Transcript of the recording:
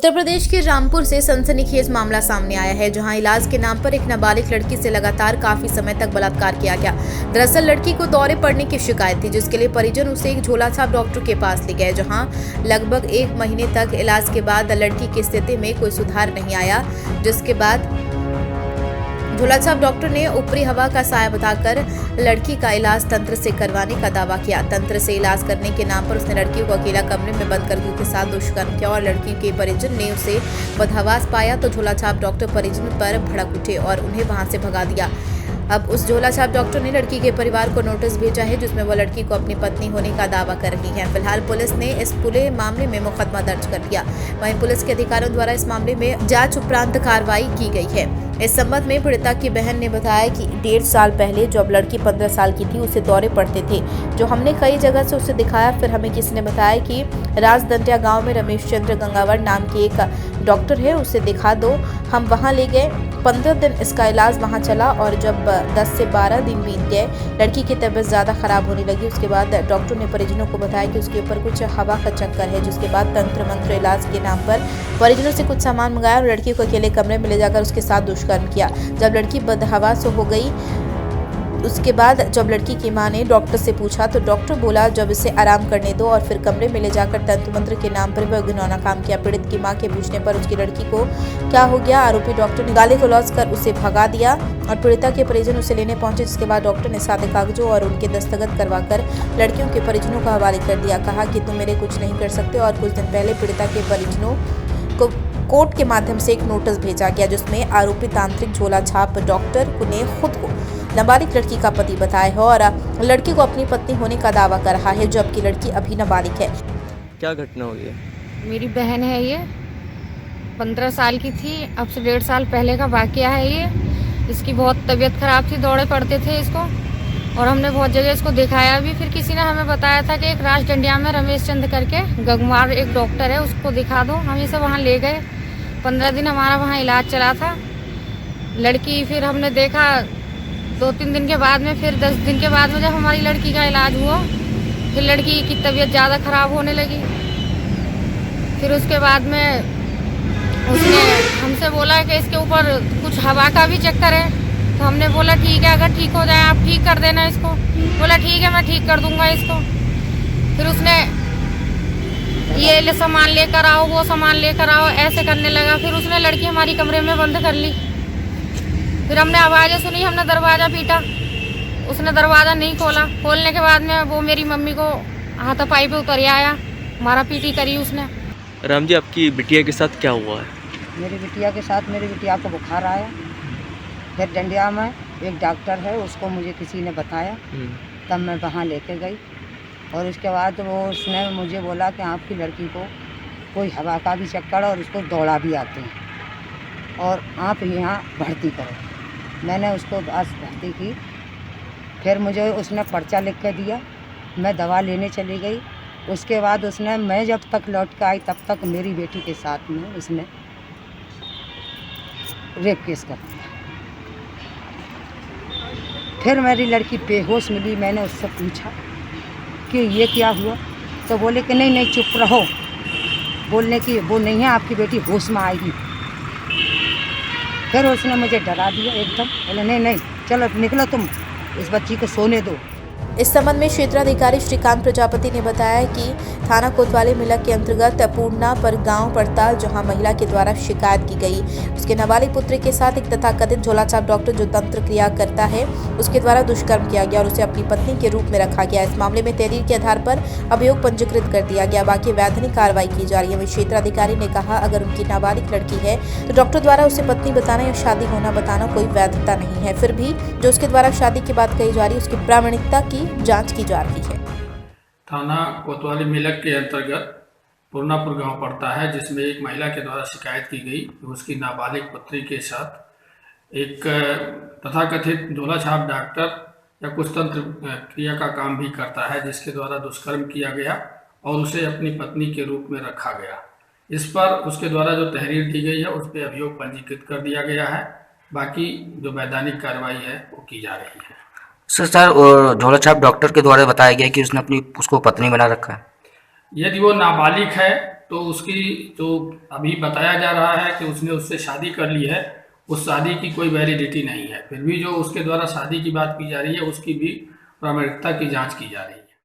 उत्तर प्रदेश के रामपुर से सनसनीखेज मामला सामने आया है, जहां इलाज के नाम पर एक नाबालिग लड़की से लगातार काफी समय तक बलात्कार किया गया। दरअसल लड़की को दौरे पड़ने की शिकायत थी, जिसके लिए परिजन उसे एक झोलाछाप डॉक्टर के पास ले गए, जहां लगभग 1 महीने तक इलाज के बाद लड़की की स्थिति में कोई सुधार नहीं आया। जिसके बाद झोलाछाप डॉक्टर ने ऊपरी हवा का साया बताकर लड़की का इलाज तंत्र से करवाने का दावा किया। तंत्र से इलाज करने के नाम पर उसने लड़की को अकेला कमरे में बंद कर उसके साथ दुष्कर्म किया और लड़की के परिजन ने उसे बदहवास पाया तो झोलाछाप डॉक्टर परिजन पर भड़क उठे और उन्हें वहां से भगा दिया। अब उस झोलाछाप डॉक्टर ने लड़की के परिवार को नोटिस भेजा है, जिसमें वो लड़की को अपनी पत्नी होने का दावा कर रही है। फिलहाल पुलिस ने इस पूरे मामले में मुकदमा दर्ज कर दिया। वहीं पुलिस के अधिकारियों द्वारा इस मामले में जांच उपरांत कार्रवाई की गई है। इस संबंध में पीड़िता की बहन ने बताया कि 1.5 साल पहले जब लड़की 15 साल की थी, उसे दौरे पड़ते थे, जो हमने कई जगह से उसे दिखाया। फिर हमें किसी ने बताया कि राजदंटिया गांव में रमेश चंद्र गंगावर नाम के एक डॉक्टर है, उसे दिखा दो। हम वहां ले गए। 15 दिन इसका इलाज वहां चला और जब 10 से 12 दिन बीत गए, लड़की की तबीयत ज़्यादा खराब होने लगी। उसके बाद डॉक्टर ने परिजनों को बताया कि उसके ऊपर कुछ हवा का चक्कर है, जिसके बाद तंत्र मंत्र इलाज के नाम पर परिजनों से कुछ सामान मंगाया और लड़की को अकेले कमरे में ले जाकर उसके साथ दुष्कर्म किया। जब लड़की बदहवास हो गई, उसके बाद जब लड़की की मां ने डॉक्टर से पूछा तो डॉक्टर बोला जब इसे आराम करने दो, और फिर कमरे में ले जाकर तंत्र मंत्र के नाम पर वह घिनौना काम किया। पीड़ित की मां के पूछने पर उसकी लड़की को क्या हो गया, आरोपी डॉक्टर ने गाली गलौज कर उसे भगा दिया और पीड़िता के परिजन उसे लेने पहुंचे, जिसके बाद डॉक्टर ने सादे कागजों और उनके दस्तखत करवाकर लड़कियों के परिजनों को हवाले कर दिया। कहा कि तुम मेरे कुछ नहीं कर सकते। और कुछ दिन पहले पीड़िता के परिजनों को कोर्ट के माध्यम से एक नोटिस भेजा गया, जिसमें आरोपी तांत्रिक झोलाछाप डॉक्टर ने खुद को नाबालिग लड़की का पति बताया है और लड़की को अपनी पत्नी होने का दावा कर रहा है, जबकि लड़की अभी नाबालिग है। क्या घटना हुई है? मेरी बहन है, ये 15 साल की थी। अब से 1.5 साल पहले का वाकया है ये। इसकी बहुत तबीयत खराब थी, दौड़े पड़ते थे इसको और हमने बहुत जगह इसको दिखाया भी। फिर किसी ने हमें बताया था कि एक राजदंडिया में रमेश चंद्र करके गंगवार एक डॉक्टर है, उसको दिखा दो। हम इसे वहाँ ले गए। 15 दिन हमारा वहाँ इलाज चला था। लड़की फिर हमने देखा 2-3 दिन के बाद में, फिर 10 दिन के बाद में जब हमारी लड़की का इलाज हुआ, फिर लड़की की तबीयत ज़्यादा ख़राब होने लगी। फिर उसके बाद में उसने हमसे बोला कि इसके ऊपर कुछ हवा का भी चक्कर है। तो हमने बोला ठीक है, अगर ठीक हो जाए आप ठीक कर देना इसको। बोला ठीक है, मैं ठीक कर दूंगा इसको। फिर उसने ये सामान लेकर आओ, वो सामान लेकर आओ, ऐसे करने लगा। फिर उसने लड़की हमारी कमरे में बंद कर ली। फिर हमने आवाज़ें सुनी, हमने दरवाज़ा पीटा, उसने दरवाज़ा नहीं खोला। खोलने के बाद में वो मेरी मम्मी को हाथापाई पे उतर आया, मारा पीटी करी उसने। राम जी, आपकी बिटिया के साथ क्या हुआ है? मेरी बिटिया के साथ मेरी बिटिया को बुखार आया। फिर डंडिया में एक डॉक्टर है, उसको मुझे किसी ने बताया, तब मैं वहाँ लेके गई और उसके बाद उसने मुझे बोला कि आपकी लड़की को कोई हवा का भी चक्कर और उसको दौड़ा भी आते हैं और आप यहाँ भर्ती करो। मैंने उसको बस भर्ती की। फिर मुझे उसने पर्चा लिख के दिया, मैं दवा लेने चली गई। उसके बाद उसने, मैं जब तक लौट के आई तब तक मेरी बेटी के साथ में उसने रेप केस कर दिया। फिर मेरी लड़की बेहोश मिली। मैंने उससे पूछा कि ये क्या हुआ, तो बोले कि नहीं नहीं चुप रहो, बोलने की वो नहीं है, आपकी बेटी होश में आएगी। फिर उसने मुझे डरा दिया एकदम, बोले नहीं नहीं चलो निकलो, तुम इस बच्ची को सोने दो। इस संबंध में क्षेत्राधिकारी श्रीकांत प्रजापति ने बताया कि थाना कोतवाली मिलक के अंतर्गत पूर्णा पर गांव पड़ताल, जहां महिला के द्वारा शिकायत की गई उसके नाबालिग पुत्री के साथ एक तथाकथित झोलाछाप डॉक्टर जो तंत्र क्रिया करता है, उसके द्वारा दुष्कर्म किया गया और उसे अपनी पत्नी के रूप में रखा गया। इस मामले में तहरीर के आधार पर अभियोग पंजीकृत कर दिया गया। बाकी वैधानिक कार्रवाई की जा रही है। वहीं क्षेत्राधिकारी ने कहा, अगर उनकी नाबालिग लड़की है तो डॉक्टर द्वारा उसे पत्नी बताना या शादी होना बताना कोई वैधता नहीं है। फिर भी जो उसके द्वारा शादी की बात कही जा रही है, उसकी प्रामाणिकता की जांच की जा रही है। थाना कोतवाली मिलक के अंतर्गत पूर्णापुर गांव पड़ता है, जिसमें एक महिला के द्वारा शिकायत की गई कि उसकी नाबालिग पुत्री के साथ एक तथाकथित झोलाछाप डॉक्टर या कुछ तंत्र क्रिया का काम भी करता है, जिसके द्वारा दुष्कर्म किया गया और उसे अपनी पत्नी के रूप में रखा गया। इस पर उसके द्वारा जो तहरीर दी गई है उस पर अभियोग पंजीकृत कर दिया गया है। बाकी जो वैधानिक कार्रवाई है वो की जा रही है। सर झोलाछाप डॉक्टर के द्वारा बताया गया कि उसने उसको पत्नी बना रखा है। यदि वो नाबालिग है तो उसकी जो अभी बताया जा रहा है कि उसने उससे शादी कर ली है, उस शादी की कोई वैलिडिटी नहीं है। फिर भी जो उसके द्वारा शादी की बात की जा रही है उसकी भी प्रामाणिकता की जांच की जा रही है।